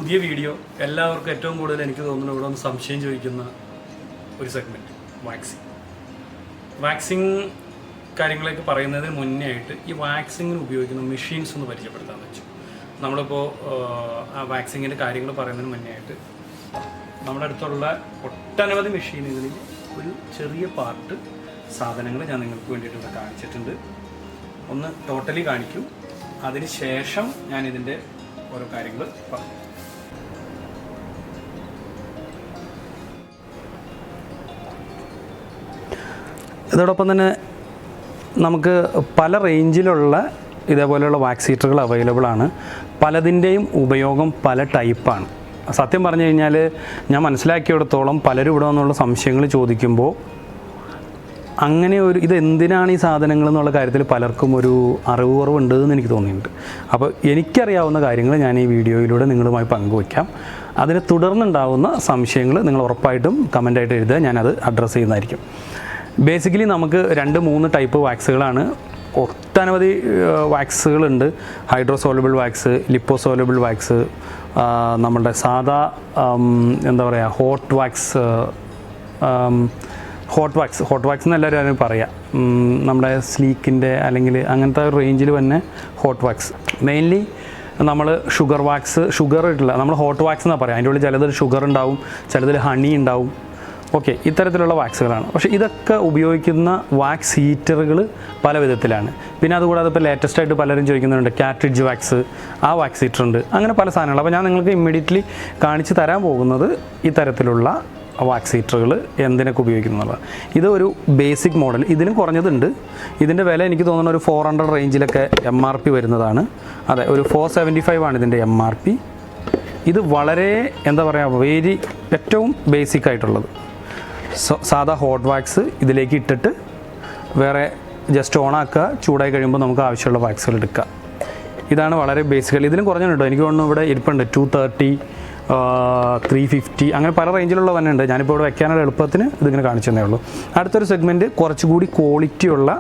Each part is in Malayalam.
പുതിയ വീഡിയോ എല്ലാവർക്കും ഏറ്റവും കൂടുതൽ എനിക്ക് തോന്നുന്നു ഇവിടെ ഒന്ന് സംശയം ചോദിക്കുന്ന ഒരു സെഗ്മെൻറ്റ് വാക്സിങ് കാര്യങ്ങളൊക്കെ പറയുന്നതിന് മുന്നേ ആയിട്ട് ഈ വാക്സിങ്ങിന് ഉപയോഗിക്കുന്ന മെഷീൻസ് ഒന്ന് പരിചയപ്പെടുത്താമെന്ന് വെച്ചു. നമ്മളിപ്പോൾ ആ വാക്സിങ്ങിൻ്റെ കാര്യങ്ങൾ പറയുന്നതിന് മുന്നേ ആയിട്ട് നമ്മുടെ അടുത്തുള്ള ഒട്ടനവധി മെഷീനുകളിൽ ഒരു ചെറിയ പാർട്ട് സാധനങ്ങൾ ഞാൻ നിങ്ങൾക്ക് വേണ്ടിയിട്ട് ഇവിടെ കാണിച്ചിട്ടുണ്ട്. ഒന്ന് ടോട്ടലി കാണിക്കും, അതിന് ശേഷം ഞാൻ ഇതിൻ്റെ ഓരോ കാര്യങ്ങൾ പറഞ്ഞു. ഇതോടൊപ്പം തന്നെ നമുക്ക് പല റേഞ്ചിലുള്ള ഇതേപോലെയുള്ള വാക്സ് ഹീറ്ററുകൾ അവൈലബിൾ ആണ്. പലതിൻ്റെയും ഉപയോഗം പല ടൈപ്പാണ്. സത്യം പറഞ്ഞു കഴിഞ്ഞാൽ ഞാൻ മനസ്സിലാക്കിയിടത്തോളം പലരും ഇവിടെ നിന്നുള്ള സംശയങ്ങൾ ചോദിക്കുമ്പോൾ അങ്ങനെ ഒരു ഇതെന്തിനാണ് ഈ സാധനങ്ങൾ എന്നുള്ള കാര്യത്തിൽ പലർക്കും ഒരു അറിവ് കുറവുണ്ട് എന്ന് എനിക്ക് തോന്നിയിട്ടുണ്ട്. അപ്പോൾ എനിക്കറിയാവുന്ന കാര്യങ്ങൾ ഞാൻ ഈ വീഡിയോയിലൂടെ നിങ്ങളുമായി പങ്കുവയ്ക്കാം. അതിനെ തുടർന്നുണ്ടാവുന്ന സംശയങ്ങൾ നിങ്ങൾ ഉറപ്പായിട്ടും കമൻ്റായിട്ട് എഴുതുക, ഞാനത് അഡ്രസ്സ് ചെയ്യുന്നതായിരിക്കും. ബേസിക്കലി നമുക്ക് 2-3 ടൈപ്പ് വാക്സുകളാണ്. ഒട്ടനവധി വാക്സുകളുണ്ട്. ഹൈഡ്രോസോലബിൾ വാക്സ്, ലിപ്പോസോലബിൾ വാക്സ്, നമ്മളുടെ സാധാ എന്താ പറയുക ഹോട്ട് വാക്സ് എന്ന് എല്ലാവരും അതിന് പറയാം. നമ്മുടെ സ്ലീക്കിൻ്റെ അല്ലെങ്കിൽ അങ്ങനത്തെ ഒരു റേഞ്ചിൽ തന്നെ ഹോട്ട് വാക്സ്. മെയിൻലി നമ്മൾ ഷുഗർ ഇട്ടില്ല, നമ്മൾ ഹോട്ട് വാക്സ് എന്നാണ് പറയാം. അതിൻ്റെ ഉള്ളിൽ ചിലതിൽ ഷുഗർ ഉണ്ടാവും, ചിലതിൽ ഹണി ഉണ്ടാവും. ഓക്കെ, ഇത്തരത്തിലുള്ള വാക്സുകളാണ്. പക്ഷേ ഇതൊക്കെ ഉപയോഗിക്കുന്ന വാക്സ് ഹീറ്ററുകൾ പല വിധത്തിലാണ്. പിന്നെ അതുകൂടാതെ ഇപ്പോൾ ലേറ്റസ്റ്റായിട്ട് പലരും ചോദിക്കുന്നുണ്ട് കാട്രിഡ്ജ് വാക്സ്, ആ വാക്സ് ഹീറ്റർ ഉണ്ട്, അങ്ങനെ പല സാധനങ്ങൾ. അപ്പോൾ ഞാൻ നിങ്ങൾക്ക് ഇമ്മീഡിയറ്റ്ലി കാണിച്ച് തരാൻ പോകുന്നത് ഇത്തരത്തിലുള്ള വാക്സ് ഹീറ്ററുകൾ എന്തിനൊക്കെ ഉപയോഗിക്കുന്നുള്ളത്. ഇത് ഒരു ബേസിക് മോഡൽ, ഇതിലും കുറഞ്ഞതുണ്ട്. ഇതിൻ്റെ വില എനിക്ക് തോന്നുന്ന ഒരു 400 റേഞ്ചിലൊക്കെ MRP വരുന്നതാണ്. അതെ, ഒരു 475 ആണ് ഇതിൻ്റെ MRP. ഇത് വളരെ എന്താ പറയുക ഏറ്റവും ബേസിക് ആയിട്ടുള്ളത്. സാധാ ഹോട്ട് വാക്സ് ഇതിലേക്ക് ഇട്ടിട്ട് വേറെ ജസ്റ്റ് ഓണാക്കുക, ചൂടായി കഴിയുമ്പോൾ നമുക്ക് ആവശ്യമുള്ള വാക്സുകൾ എടുക്കുക. ഇതാണ് വളരെ ബേസിക്കലി. ഇതിലും കുറഞ്ഞിട്ടുണ്ടോ എനിക്ക് തോന്നുന്നു, ഇവിടെ ഇരിപ്പുണ്ട് 230, 350, അങ്ങനെ പല റേഞ്ചിലുള്ള തന്നെ ഉണ്ട്. ഞാനിപ്പോൾ ഇവിടെ വെക്കാനുള്ള എളുപ്പത്തിന് ഇതിങ്ങനെ കാണിച്ചു തന്നേ ഉള്ളൂ. അടുത്തൊരു സെഗ്മെൻറ്റ് കുറച്ചുകൂടി ക്വാളിറ്റിയുള്ള,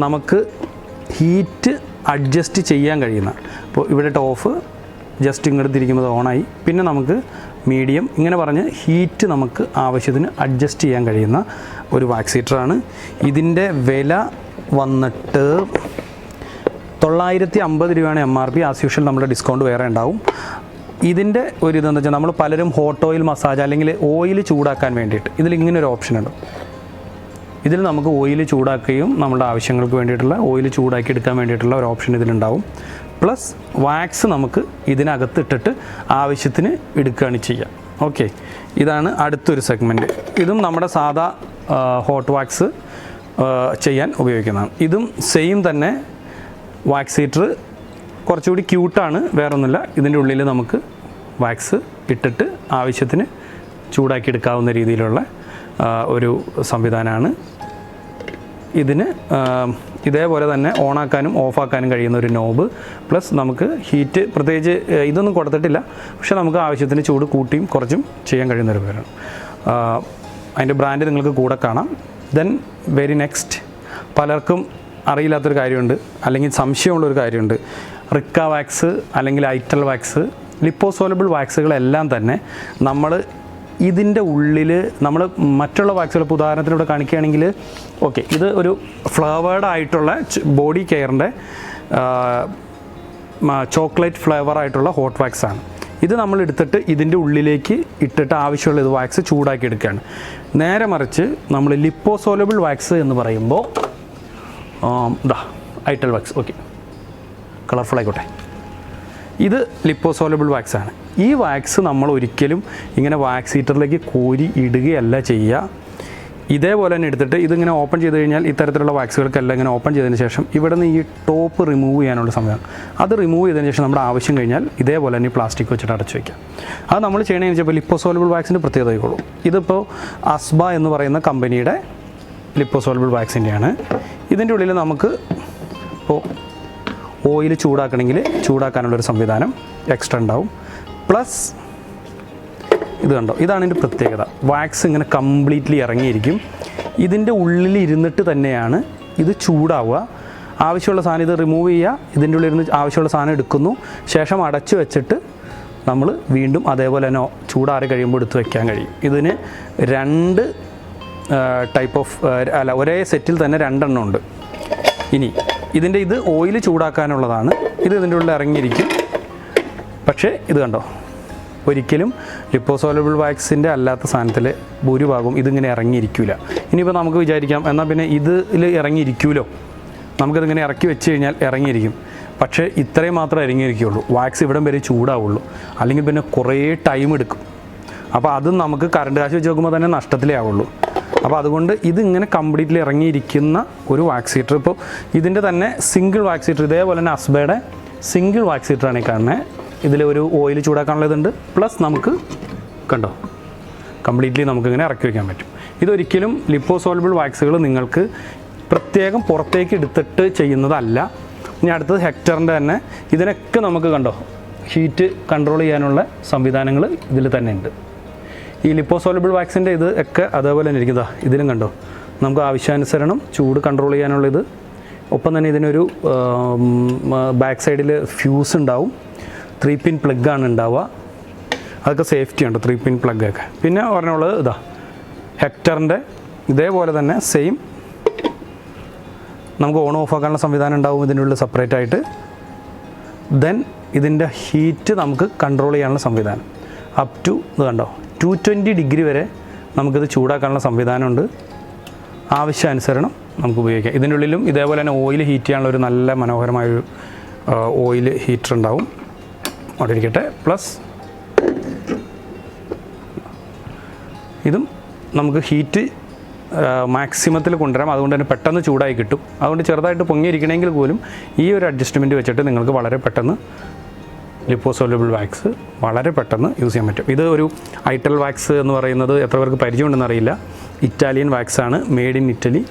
നമുക്ക് ഹീറ്റ് അഡ്ജസ്റ്റ് ചെയ്യാൻ കഴിയുന്ന. ഇപ്പോൾ ഇവിടെ ഓഫ്, ജസ്റ്റ് ഇങ്ങോട്ട് തിരിക്കുമ്പോൾ ഓണായി. പിന്നെ നമുക്ക് മീഡിയം, ഇങ്ങനെ പറഞ്ഞ് ഹീറ്റ് നമുക്ക് ആവശ്യത്തിന് അഡ്ജസ്റ്റ് ചെയ്യാൻ കഴിയുന്ന ഒരു വാക്സ് ഹീറ്ററാണ്. ഇതിൻ്റെ വില വന്നിട്ട് 950 രൂപയാണ് MRP. ആസ് യൂഷ്വൽ നമ്മുടെ ഡിസ്കൗണ്ട് വേറെ ഉണ്ടാവും. ഇതിൻ്റെ ഒരു ഇതെന്ന് വെച്ചാൽ നമ്മൾ പലരും ഹോട്ട് ഓയിൽ മസാജ് അല്ലെങ്കിൽ ഓയിൽ ചൂടാക്കാൻ വേണ്ടിയിട്ട് ഇതിലിങ്ങനെ ഒരു ഓപ്ഷൻ ഉണ്ട്. ഇതിൽ നമുക്ക് ഓയിൽ ചൂടാക്കുകയും നമ്മുടെ ആവശ്യങ്ങൾക്ക് വേണ്ടിയിട്ടുള്ള ഓയിൽ ചൂടാക്കി എടുക്കാൻ വേണ്ടിയിട്ടുള്ള ഒരു ഓപ്ഷൻ ഇതിലുണ്ടാവും. പ്ലസ് വാക്സ് നമുക്ക് ഇതിനകത്ത് ഇട്ടിട്ട് ആവശ്യത്തിന് എടുക്കുകയാണ് ചെയ്യുക. ഓക്കെ, ഇതാണ് അടുത്തൊരു സെഗ്മെൻറ്റ്. ഇതും നമ്മുടെ സാധാ ഹോട്ട് വാക്സ് ചെയ്യാൻ ഉപയോഗിക്കുന്നതാണ്. ഇതും സെയിം തന്നെ വാക്സ് ഹീറ്റർ, കുറച്ചുകൂടി ക്യൂട്ടാണ്, വേറൊന്നുമില്ല. ഇതിൻ്റെ ഉള്ളിൽ നമുക്ക് വാക്സ് ഇട്ടിട്ട് ആവശ്യത്തിന് ചൂടാക്കി എടുക്കാവുന്ന രീതിയിലുള്ള ഒരു സംവിധാനമാണ്. ഇതിന് ഇതേപോലെ തന്നെ ഓണാക്കാനും ഓഫാക്കാനും കഴിയുന്ന ഒരു നോബ്, പ്ലസ് നമുക്ക് ഹീറ്റ് പ്രത്യേകിച്ച് ഇതൊന്നും കൊടുത്തിട്ടില്ല, പക്ഷേ നമുക്ക് ആവശ്യത്തിന് ചൂട് കൂട്ടിയും കുറച്ചും ചെയ്യാൻ കഴിയുന്ന ഒരു പേരാണ്. അതിൻ്റെ ബ്രാൻഡ് നിങ്ങൾക്ക് കൂടെ കാണാം. ദെൻ വെരി നെക്സ്റ്റ്, പലർക്കും അറിയില്ലാത്തൊരു കാര്യമുണ്ട് അല്ലെങ്കിൽ സംശയമുള്ളൊരു കാര്യമുണ്ട്. റിക്ക വാക്സ് അല്ലെങ്കിൽ ഐറ്റൽ വാക്സ്, ലിപ്പോസോലബിൾ വാക്സുകളെല്ലാം തന്നെ നമ്മൾ ഇതിൻ്റെ ഉള്ളിൽ നമ്മൾ മറ്റുള്ള വാക്സുകൾ, ഇപ്പോൾ ഉദാഹരണത്തിന് ഇവിടെ കാണിക്കുകയാണെങ്കിൽ, ഓക്കെ, ഇത് ഒരു ഫ്ലേവേർഡ് ആയിട്ടുള്ള ബോഡി കെയറിൻ്റെ ചോക്ലേറ്റ് ഫ്ലേവർ ആയിട്ടുള്ള ഹോട്ട് വാക്സ് ആണ്. ഇത് നമ്മൾ എടുത്തിട്ട് ഇതിൻ്റെ ഉള്ളിലേക്ക് ഇട്ടിട്ട് ആവശ്യമുള്ള ഇത് വാക്സ് ചൂടാക്കി എടുക്കുകയാണ്. നേരെ മറിച്ച് നമ്മൾ ലിപ്പോസോലബിൾ വാക്സ് എന്ന് പറയുമ്പോൾ ഐറ്റൽ വാക്സ്, ഓക്കെ, കളർഫുൾ ആയിക്കോട്ടെ, ഇത് ലിപ്പോസോലബിൾ വാക്സ് ആണ്. ഈ വാക്സ് നമ്മൾ ഒരിക്കലും ഇങ്ങനെ വാക്സ് ഹീറ്ററിലേക്ക് കോരി ഇടുകയല്ല ചെയ്യുക. ഇതേപോലെ തന്നെ എടുത്തിട്ട് ഇതിങ്ങനെ ഓപ്പൺ ചെയ്ത് കഴിഞ്ഞാൽ ഇത്തരത്തിലുള്ള വാക്സുകൾക്കെല്ലാം ഇങ്ങനെ ഓപ്പൺ ചെയ്തതിന് ശേഷം ഇവിടെ നിന്ന് ഈ ടോപ്പ് റിമൂവ് ചെയ്യാനുള്ള സമയമാണ്. അത് റിമൂവ് ചെയ്തതിന് ശേഷം നമ്മുടെ ആവശ്യം കഴിഞ്ഞാൽ ഇതേപോലെ തന്നെ പ്ലാസ്റ്റിക് വെച്ചിട്ട് അടച്ചു വയ്ക്കാം. അത് നമ്മൾ ചെയ്യണമെന്ന് വെച്ചപ്പോൾ ലിപ്പോസോലബിൾ വാക്സിൻ്റെ പ്രത്യേകത ആയിക്കോളും. ഇതിപ്പോൾ അസ്ബ എന്ന് പറയുന്ന കമ്പനിയുടെ ലിപ്പോസോലബിൾ വാക്സിൻ്റെയാണ്. ഇതിൻ്റെ ഉള്ളിൽ നമുക്ക് ഇപ്പോൾ ഓയിൽ ചൂടാക്കണമെങ്കിൽ ചൂടാക്കാനുള്ളൊരു സംവിധാനം എക്സ്ട്രാ ഉണ്ടാവും. പ്ലസ് ഇത് കണ്ടോ, ഇതാണ് ഇതിൻ്റെ പ്രത്യേകത. വാക്സ് ഇങ്ങനെ കംപ്ലീറ്റ്ലി ഇറങ്ങിയിരിക്കും. ഇതിൻ്റെ ഉള്ളിൽ ഇരുന്നിട്ട് തന്നെയാണ് ഇത് ചൂടാവുക. ആവശ്യമുള്ള സാധനം ഇത് റിമൂവ് ചെയ്യുക, ഇതിൻ്റെ ഉള്ളിൽ ഇരുന്ന് ആവശ്യമുള്ള സാധനം എടുക്കുന്നു, ശേഷം അടച്ചു വെച്ചിട്ട് നമ്മൾ വീണ്ടും അതേപോലെ തന്നെ ചൂടാറി കഴിയുമ്പോൾ എടുത്ത് വയ്ക്കാൻ കഴിയും. ഇതിന് 2 ടൈപ്പ് ഓഫ് ഒരേ സെറ്റിൽ തന്നെ 2 എണ്ണം ഉണ്ട്. ഇനി ഇത് ഓയിൽ ചൂടാക്കാനുള്ളതാണ്. ഇതിൻ്റെ ഉള്ളിൽ ഇറങ്ങിയിരിക്കും. പക്ഷേ ഇത് കണ്ടോ, ഒരിക്കലും ലിപ്പോസോലബിൾ വാക്സിൻ്റെ അല്ലാത്ത സാധനത്തിൽ ഭൂരിഭാഗവും ഇതിങ്ങനെ ഇറങ്ങിയിരിക്കില്ല. ഇനിയിപ്പോൾ നമുക്ക് വിചാരിക്കാം എന്നാൽ പിന്നെ ഇതിൽ ഇറങ്ങിയിരിക്കുമല്ലോ, നമുക്കിതിങ്ങനെ ഇറക്കി വെച്ച് കഴിഞ്ഞാൽ ഇറങ്ങിയിരിക്കും. പക്ഷേ ഇത്രയും മാത്രമേ ഇറങ്ങിയിരിക്കുകയുള്ളൂ. വാക്സ് ഇവിടം വരെ ചൂടാവുള്ളൂ. അല്ലെങ്കിൽ പിന്നെ കുറേ ടൈം എടുക്കും. അപ്പോൾ അതും നമുക്ക് കറണ്ട് കാശ് വെച്ച് നോക്കുമ്പോൾ തന്നെ നഷ്ടത്തിലേ ആവുള്ളൂ. അപ്പോൾ അതുകൊണ്ട് ഇതിങ്ങനെ കംപ്ലീറ്റ്ലി ഇറങ്ങിയിരിക്കുന്ന ഒരു വാക്സ് ഹീറ്റർ. ഇപ്പോൾ ഇതിൻ്റെ തന്നെ സിംഗിൾ വാക്സ് ഹീറ്റർ, ഇതേപോലെ തന്നെ അസ്ബയുടെ സിംഗിൾ വാക്സ് ഹീറ്ററാണ് ഈ കാണുന്നത്. ഇതിൽ ഒരു ഓയിൽ ചൂടാക്കാനുള്ളതുണ്ട്. പ്ലസ് നമുക്ക് കണ്ടോ കംപ്ലീറ്റ്ലി നമുക്കിങ്ങനെ ഇറക്കി വയ്ക്കാൻ പറ്റും. ഇതൊരിക്കലും ലിപ്പോസോലബിൾ വാക്സുകൾ നിങ്ങൾക്ക് പ്രത്യേകം പുറത്തേക്ക് എടുത്തിട്ട് ചെയ്യുന്നതല്ല. ഇനി അടുത്തത് ഹെക്ടറിൻ്റെ തന്നെ. ഇതിനൊക്കെ നമുക്ക് കണ്ടോ ഹീറ്റ് കൺട്രോൾ ചെയ്യാനുള്ള സംവിധാനങ്ങൾ ഇതിൽ തന്നെ ഉണ്ട്. ഈ ലിപ്പോസോലബിൾ വാക്സിൻ്റെ ഇത് ഒക്കെ അതേപോലെ തന്നെ ഇരിക്കുന്നതാ. ഇതിലും കണ്ടോ നമുക്ക് ആവശ്യാനുസരണം ചൂട് കൺട്രോൾ ചെയ്യാനുള്ളത്. ഒപ്പം തന്നെ ഇതിനൊരു ബാക്ക് സൈഡിൽ ഫ്യൂസ് ഉണ്ടാവും. 3 പിൻ പ്ലഗ്ഗാണ് ഉണ്ടാവുക. അതൊക്കെ സേഫ്റ്റി ഉണ്ട് 3 പിൻ പ്ലഗ്ഗൊക്കെ. പിന്നെ പറഞ്ഞുള്ളത് ഇതാ ഹെക്ടറിൻ്റെ ഇതേപോലെ തന്നെ സെയിം നമുക്ക് ഓൺ ഓഫ് ആക്കാനുള്ള സംവിധാനം ഉണ്ടാവും ഇതിൻ്റെ ഉള്ളിൽ സെപ്പറേറ്റ് ആയിട്ട്. ദെൻ ഇതിൻ്റെ ഹീറ്റ് നമുക്ക് കൺട്രോൾ ചെയ്യാനുള്ള സംവിധാനം അപ് ടു ഇത് കണ്ടോ 220 ഡിഗ്രി വരെ നമുക്കിത് ചൂടാക്കാനുള്ള സംവിധാനമുണ്ട്. ആവശ്യാനുസരണം നമുക്ക് ഉപയോഗിക്കാം. ഇതിൻ്റെ ഉള്ളിലും ഇതേപോലെ തന്നെ ഓയിൽ ഹീറ്റ് ചെയ്യാനുള്ള ഒരു നല്ല മനോഹരമായൊരു ഓയിൽ ഹീറ്റർ ഉണ്ടാവും. അവിടെ ഇരിക്കട്ടെ. പ്ലസ് ഇതും നമുക്ക് ഹീറ്റ് മാക്സിമത്തിൽ കൊണ്ടുവരാം. അതുകൊണ്ട് തന്നെ പെട്ടെന്ന് ചൂടായി കിട്ടും. അതുകൊണ്ട് ചെറുതായിട്ട് പൊങ്ങിയിരിക്കണമെങ്കിൽ പോലും ഈ ഒരു അഡ്ജസ്റ്റ്മെൻറ്റ് വെച്ചിട്ട് നിങ്ങൾക്ക് വളരെ പെട്ടെന്ന് ലിപ്പോസോലബിൾ വാക്സ് വളരെ പെട്ടെന്ന് യൂസ് ചെയ്യാൻ പറ്റും. ഇത് ഒരു ഐറ്റൽ വാക്സ് എന്ന് പറയുന്നത് എത്ര പേർക്ക് പരിചയമുണ്ടെന്ന് അറിയില്ല. ഇറ്റാലിയൻ വാക്സാണ്, മെയ്ഡ് ഇൻ ഇറ്റലി.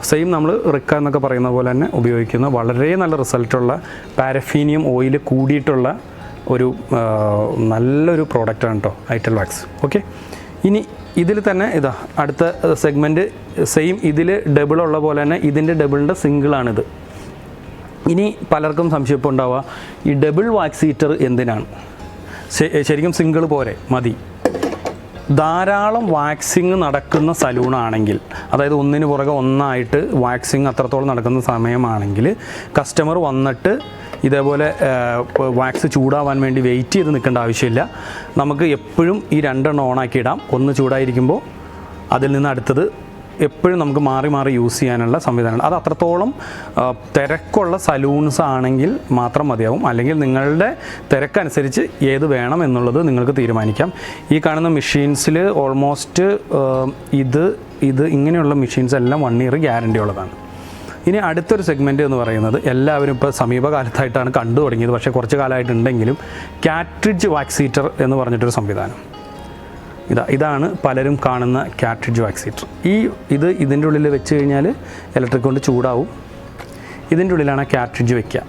സെയിം നമ്മൾ റിക്ക എന്നൊക്കെ പറയുന്ന പോലെ തന്നെ ഉപയോഗിക്കുന്ന വളരെ നല്ല റിസൾട്ടുള്ള പാരഫീനിയം ഓയിൽ കൂടിയിട്ടുള്ള ഒരു നല്ലൊരു പ്രോഡക്റ്റാണ് കേട്ടോ ഐറ്റൽ വാക്സ്. ഓക്കെ, ഇനി ഇതിൽ തന്നെ ഇതാ അടുത്ത സെഗ്മെൻറ്റ് സെയിം ഇതിൽ ഡബിളുള്ള പോലെ തന്നെ ഇതിൻ്റെ ഡബിളിൻ്റെ സിംഗിളാണിത്. ഇനി പലർക്കും സംശയം ഇപ്പോൾ ഉണ്ടാവുക ഈ ഡബിൾ വാക്സ് ഹീറ്റർ എന്തിനാണ്? ശരിക്കും സിംഗിൾ പോരെ, മതി. ധാരാളം വാക്സിങ് നടക്കുന്ന സലൂണാണെങ്കിൽ, അതായത് ഒന്നിന് പുറകെ ഒന്നായിട്ട് വാക്സിങ് അത്രത്തോളം നടക്കുന്ന സമയമാണെങ്കിൽ കസ്റ്റമർ വന്നിട്ട് ഇതേപോലെ വാക്സ് ചൂടാവാൻ വേണ്ടി വെയിറ്റ് ചെയ്ത് നിൽക്കേണ്ട ആവശ്യമില്ല. നമുക്ക് എപ്പോഴും ഈ 2 എണ്ണം ഓണാക്കി ഇടാം. ഒന്ന് ചൂടായിരിക്കുമ്പോൾ അതിൽ നിന്ന് അടുത്തത് എപ്പോഴും നമുക്ക് മാറി മാറി യൂസ് ചെയ്യാനുള്ള സംവിധാനമാണ്. അത് അത്രത്തോളം തിരക്കുള്ള സലൂൺസ് ആണെങ്കിൽ മാത്രം മതിയാവും. അല്ലെങ്കിൽ നിങ്ങളുടെ തിരക്കനുസരിച്ച് ഏത് വേണം എന്നുള്ളത് നിങ്ങൾക്ക് തീരുമാനിക്കാം. ഈ കാണുന്ന മെഷീൻസിൽ ഓൾമോസ്റ്റ് ഇത് ഇങ്ങനെയുള്ള മെഷീൻസ് എല്ലാം 1 ഇയർ ഗ്യാരണ്ടി ഉള്ളതാണ്. ഇനി അടുത്തൊരു സെഗ്മെൻറ്റ് എന്ന് പറയുന്നത് എല്ലാവരും ഇപ്പോൾ സമീപകാലത്തായിട്ടാണ് കണ്ടു തുടങ്ങിയത്, പക്ഷേ കുറച്ച് കാലമായിട്ടുണ്ടെങ്കിലും കാട്രിഡ്ജ് വാക്സ് ഹീറ്റർ എന്ന് പറഞ്ഞിട്ടൊരു സംവിധാനം. ഇതാണ് പലരും കാണുന്ന കാട്രിഡ്ജ് വാക്സ് ഹീറ്റർ. ഇതിൻ്റെ ഉള്ളിൽ വെച്ച് കഴിഞ്ഞാൽ ഇലക്ട്രിക് കൊണ്ട് ചൂടാവും. ഇതിൻ്റെ ഉള്ളിലാണ് കാട്രിഡ്ജ് വയ്ക്കുക.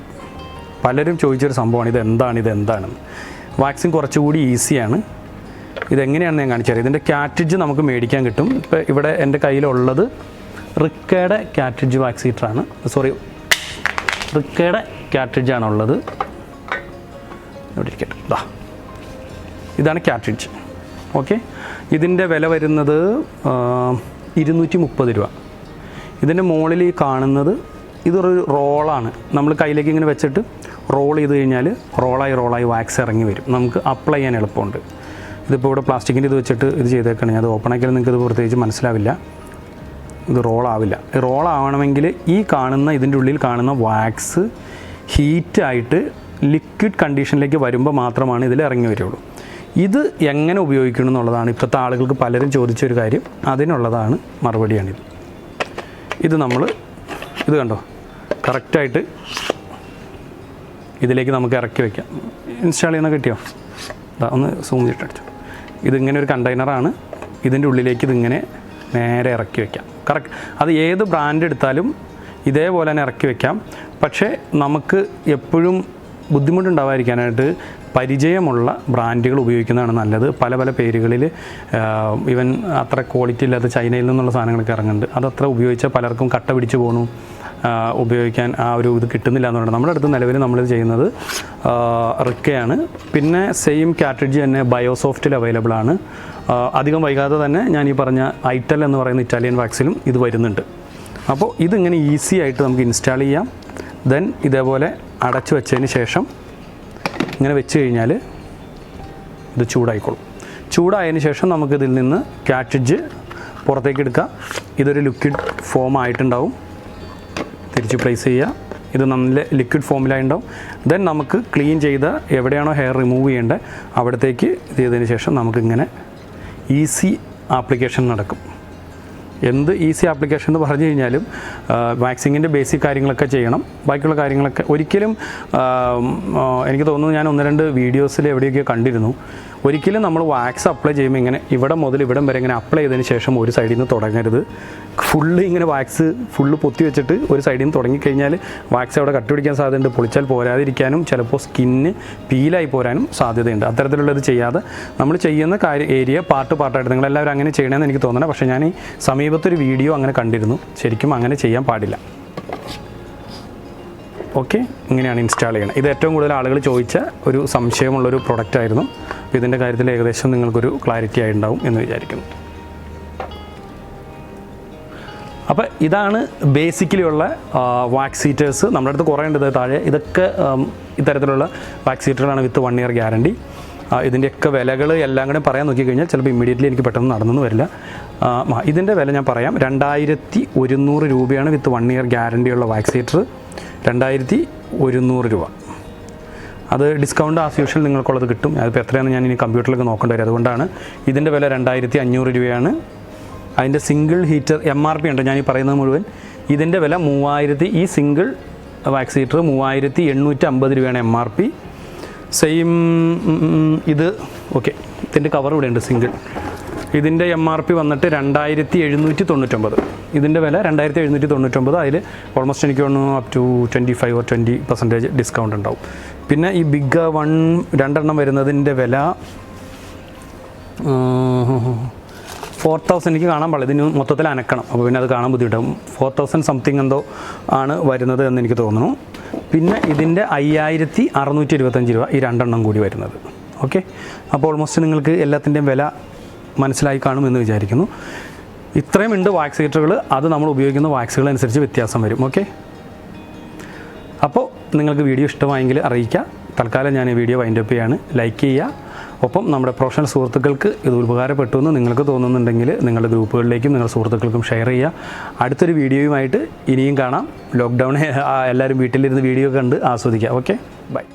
പലരും ചോദിച്ചൊരു സംഭവമാണ് ഇതെന്താണെന്ന്. വാക്സിൻ കുറച്ചുകൂടി ഈസിയാണ്. ഇതെങ്ങനെയാണെന്ന് ഞാൻ കാണിച്ചു തരാം. ഇതിൻ്റെ കാട്രിഡ്ജ് നമുക്ക് മേടിക്കാൻ കിട്ടും. ഇപ്പോൾ ഇവിടെ എൻ്റെ കയ്യിലുള്ളത് റിക്കയുടെ കാട്രിഡ്ജ് വാക്സ് ഹീറ്ററാണ്. റിക്കയുടെ കാട്രിഡ്ജാണുള്ളത്. ഇവിടെ ഇരിക്കട്ടെ. ഇതാണ് കാട്രിഡ്ജ്. ഓക്കെ, ഇതിൻ്റെ വില വരുന്നത് 230 രൂപ. ഇതിൻ്റെ മുകളിൽ ഈ കാണുന്നത് ഇതൊരു റോളാണ്. നമ്മൾ കയ്യിലേക്ക് ഇങ്ങനെ വെച്ചിട്ട് റോൾ ചെയ്ത് കഴിഞ്ഞാൽ റോളായി വാക്സ് ഇറങ്ങി വരും. നമുക്ക് അപ്ലൈ ചെയ്യാൻ എളുപ്പമുണ്ട്. ഇതിപ്പോൾ ഇവിടെ പ്ലാസ്റ്റിക്കിൻ്റെ ഇത് വെച്ചിട്ട് ഇത് ചെയ്തേക്കണം. അത് ഓപ്പൺ ആക്കിയാൽ നിങ്ങൾക്ക് ഇത് പ്രത്യേകിച്ച് മനസ്സിലാവില്ല. ഇത് റോളാവില്ല. റോളാവണമെങ്കിൽ ഈ കാണുന്ന ഇതിൻ്റെ ഉള്ളിൽ കാണുന്ന വാക്സ് ഹീറ്റായിട്ട് ലിക്വിഡ് കണ്ടീഷനിലേക്ക് വരുമ്പോൾ മാത്രമാണ് ഇതിൽ ഇറങ്ങി വരികയുള്ളൂ. ഇത് എങ്ങനെ ഉപയോഗിക്കണം എന്നുള്ളതാണ് ഇപ്പോഴത്തെ ആളുകൾക്ക് പലരും ചോദിച്ചൊരു കാര്യം. അതിനുള്ളതാണ് മറുപടിയാണിത്. ഇത് കണ്ടോ കറക്റ്റായിട്ട് ഇതിലേക്ക് നമുക്ക് ഇറക്കി വയ്ക്കാം. ഇൻസ്റ്റാൾ ചെയ്യുന്ന കിട്ടിയോ? ഒന്ന് സൂം ചെയ്തിട്ടടിച്ചു. ഇതിങ്ങനെ ഒരു കണ്ടെയ്നറാണ്. ഇതിൻ്റെ ഉള്ളിലേക്ക് ഇതിങ്ങനെ നേരെ ഇറക്കി വയ്ക്കാം. കറക്റ്റ്. അത് ഏത് ബ്രാൻഡ് എടുത്താലും ഇതേപോലെ തന്നെ ഇറക്കി വയ്ക്കാം. പക്ഷേ നമുക്ക് എപ്പോഴും ബുദ്ധിമുട്ടുണ്ടാവാതിരിക്കാനായിട്ട് പരിചയമുള്ള ബ്രാൻഡുകൾ ഉപയോഗിക്കുന്നതാണ് നല്ലത്. പല പേരുകളിൽ ഈവൻ അത്ര ക്വാളിറ്റി ഇല്ലാത്ത ചൈനയിൽ നിന്നുള്ള സാധനങ്ങളൊക്കെ ഇറങ്ങുന്നുണ്ട്. അതത്ര ഉപയോഗിച്ചാൽ പലർക്കും കട്ട പിടിച്ച് പോകണു, ഉപയോഗിക്കാൻ ആ ഒരു ഇത് കിട്ടുന്നില്ല എന്നുണ്ട്. നമ്മുടെ അടുത്ത് നിലവിൽ നമ്മളിത് ചെയ്യുന്നത് റിക്കയാണ്. പിന്നെ സെയിം കാട്രിഡ്ജ് തന്നെ ബയോസോഫ്റ്റിൽ അവൈലബിൾ ആണ്. അധികം വൈകാതെ തന്നെ ഞാൻ ഈ പറഞ്ഞ ഐറ്റൽ എന്ന് പറയുന്ന ഇറ്റാലിയൻ വാക്സിലും ഇത് വരുന്നുണ്ട്. അപ്പോൾ ഇതിങ്ങനെ ഈസി ആയിട്ട് നമുക്ക് ഇൻസ്റ്റാൾ ചെയ്യാം. ദെൻ ഇതേപോലെ അടച്ചു വെച്ചതിന് ശേഷം ഇങ്ങനെ വെച്ച് കഴിഞ്ഞാൽ ഇത് ചൂടായിക്കോളും. ചൂടായതിന് ശേഷം നമുക്കിതിൽ നിന്ന് കാട്രിഡ്ജ് പുറത്തേക്ക് എടുക്കാം. ഇതൊരു ലിക്വിഡ് ഫോം ആയിട്ടുണ്ടാവും. തിരിച്ച് പ്ലേസ് ചെയ്യുക. ഇത് നല്ല ലിക്വിഡ് ഫോമിലായിട്ടുണ്ടാവും. ദെൻ നമുക്ക് ക്ലീൻ ചെയ്ത എവിടെയാണോ ഹെയർ റിമൂവ് ചെയ്യേണ്ടത് അവിടത്തേക്ക് ഇത് ചെയ്തതിന് ശേഷം നമുക്കിങ്ങനെ ഈസി ആപ്ലിക്കേഷൻ നടക്കും. എന്ത് ഈസി ആപ്ലിക്കേഷൻ എന്ന് പറഞ്ഞു കഴിഞ്ഞാലും വാക്സിങ്ങിൻ്റെ ബേസിക് കാര്യങ്ങളൊക്കെ ചെയ്യണം. ബാക്കിയുള്ള കാര്യങ്ങളൊക്കെ ഒരിക്കലും എനിക്ക് തോന്നുന്നു ഞാൻ 1-2 വീഡിയോസിൽ എവിടെയൊക്കെ കണ്ടിരുന്നു. ഒരിക്കലും നമ്മൾ വാക്സ് അപ്ലൈ ചെയ്യുമ്പോൾ ഇങ്ങനെ ഇവിടെ മുതൽ ഇവിടം വരെ ഇങ്ങനെ അപ്ലൈ ചെയ്തതിന് ശേഷം ഒരു സൈഡിൽ നിന്ന് തുടങ്ങരുത്. ഫുള്ള് ഇങ്ങനെ വാക്സ് ഫുള്ള് പൊത്തി വെച്ചിട്ട് ഒരു സൈഡിൽ നിന്ന് തുടങ്ങിക്കഴിഞ്ഞാൽ വാക്സ് അവിടെ കട്ടുപിടിക്കാൻ സാധ്യതയുണ്ട്. പൊളിച്ചാൽ പോരാതിരിക്കാനും ചിലപ്പോൾ സ്കിന്ന് പീലായി പോരാനും സാധ്യതയുണ്ട്. അത്തരത്തിലുള്ളത് ചെയ്യാതെ നമ്മൾ ചെയ്യുന്ന ഏരിയ പാർട്ടായിട്ട് നിങ്ങളെല്ലാവരും അങ്ങനെ ചെയ്യണമെന്ന് എനിക്ക് തോന്നണം. പക്ഷേ ഞാൻ ഈ സമീപത്തൊരു വീഡിയോ അങ്ങനെ കണ്ടിരുന്നു. ശരിക്കും അങ്ങനെ ചെയ്യാൻ പാടില്ല. ഓക്കെ, ഇങ്ങനെയാണ് ഇൻസ്റ്റാൾ ചെയ്യണം. ഇത് ഏറ്റവും കൂടുതൽ ആളുകൾ ചോദിച്ച ഒരു സംശയമുള്ളൊരു പ്രൊഡക്റ്റായിരുന്നു. അപ്പോൾ ഇതിൻ്റെ കാര്യത്തിൽ ഏകദേശം നിങ്ങൾക്കൊരു ക്ലാരിറ്റി ആയിട്ടുണ്ടാവും എന്ന് വിചാരിക്കുന്നു. അപ്പോൾ ഇതാണ് ബേസിക്കലി ഉള്ള വാക്സ് ഹീറ്റേഴ്സ്. നമ്മുടെ അടുത്ത് കുറേ ഉണ്ട് താഴെ. ഇതൊക്കെ ഇത്തരത്തിലുള്ള വാക്സ് ഹീറ്ററുകളാണ് വിത്ത് 1 year ഗ്യാരണ്ടി. ഇതിൻ്റെയൊക്കെ വിലകൾ എല്ലാം കൂടെ പറയാൻ നോക്കിക്കഴിഞ്ഞാൽ ചിലപ്പോൾ ഇമ്മീഡിയറ്റ്ലി എനിക്ക് പെട്ടെന്ന് നടന്നു വരില്ല. ഇതിൻ്റെ വില ഞാൻ പറയാം. 2100 രൂപയാണ് വിത്ത് 1 year ഗ്യാരണ്ടിയുള്ള വാക്സ് ഹീറ്റർ. 2100 രൂപ. അത് ഡിസ്കൗണ്ട് ആസ് യൂഷ്വൽ നിങ്ങൾക്കുള്ളത് കിട്ടും. അതിപ്പോൾ എത്രയാണെന്ന് ഞാൻ ഇനി കമ്പ്യൂട്ടറിലൊക്കെ നോക്കേണ്ടി വരും. അതുകൊണ്ടാണ് ഇതിൻ്റെ വില 2500 രൂപയാണ്. അതിൻ്റെ സിംഗിൾ ഹീറ്റർ MRP ഉണ്ട് ഞാൻ ഈ പറയുന്നത് മുഴുവൻ. ഇതിൻ്റെ വില 3000. ഈ സിംഗിൾ വാക്സ് ഹീറ്റർ 3850 രൂപയാണ് MRP. സെയിം ഇത് ഓക്കെ. ഇതിൻ്റെ കവർ ഇവിടെ ഉണ്ട് സിംഗിൾ. ഇതിൻ്റെ MRP വന്നിട്ട് 2799. ഇതിൻ്റെ വില 2799. അതിൽ ഓൾമോസ്റ്റ് എനിക്ക് തോന്നുന്നു അപ് ടു 25 or 20% ഡിസ്കൗണ്ട് ഉണ്ടാവും. പിന്നെ ഈ ബിഗ് 2 വരുന്നതിൻ്റെ വില 4000 എനിക്ക് കാണാൻ പാടില്ല. ഇതിന് മൊത്തത്തിൽ അനക്കണം. അപ്പോൾ പിന്നെ അത് കാണാൻ ബുദ്ധിമുട്ടാവും. 4000 സംതിങ് എന്തോ ആണ് വരുന്നത് എന്ന് എനിക്ക് തോന്നുന്നു. പിന്നെ ഇതിൻ്റെ 5625 രൂപ ഈ 2 കൂടി വരുന്നത്. ഓക്കെ, അപ്പോൾ ഓൾമോസ്റ്റ് നിങ്ങൾക്ക് എല്ലാത്തിൻ്റെയും വില മനസ്സിലായി കാണുമെന്ന് വിചാരിക്കുന്നു. ഇത്രയും ഉണ്ട് വാക്സ് ഹീറ്ററുകൾ. അത് നമ്മൾ ഉപയോഗിക്കുന്ന വാക്സുകൾ അനുസരിച്ച് വ്യത്യാസം വരും. ഓക്കെ, അപ്പോൾ നിങ്ങൾക്ക് വീഡിയോ ഇഷ്ടമായെങ്കിൽ അറിയിക്കുക. തൽക്കാലം ഞാൻ ഈ വീഡിയോ വൈൻഡപ്പ് ചെയ്യാണ്. ലൈക്ക് ചെയ്യുക. ഒപ്പം നമ്മുടെ പ്രൊഫഷണൽ സുഹൃത്തുക്കൾക്ക് ഇത് ഉപകാരപ്പെട്ടു എന്ന് നിങ്ങൾക്ക് തോന്നുന്നുണ്ടെങ്കിൽ നിങ്ങളുടെ ഗ്രൂപ്പുകളിലേക്കും നിങ്ങളുടെ സുഹൃത്തുക്കൾക്കും ഷെയർ ചെയ്യുക. അടുത്തൊരു വീഡിയോയുമായിട്ട് ഇനിയും കാണാം. ലോക്ക്ഡൗൺ എല്ലാവരും വീട്ടിലിരുന്ന് വീഡിയോ കണ്ട് ആസ്വദിക്കുക. Okay, by.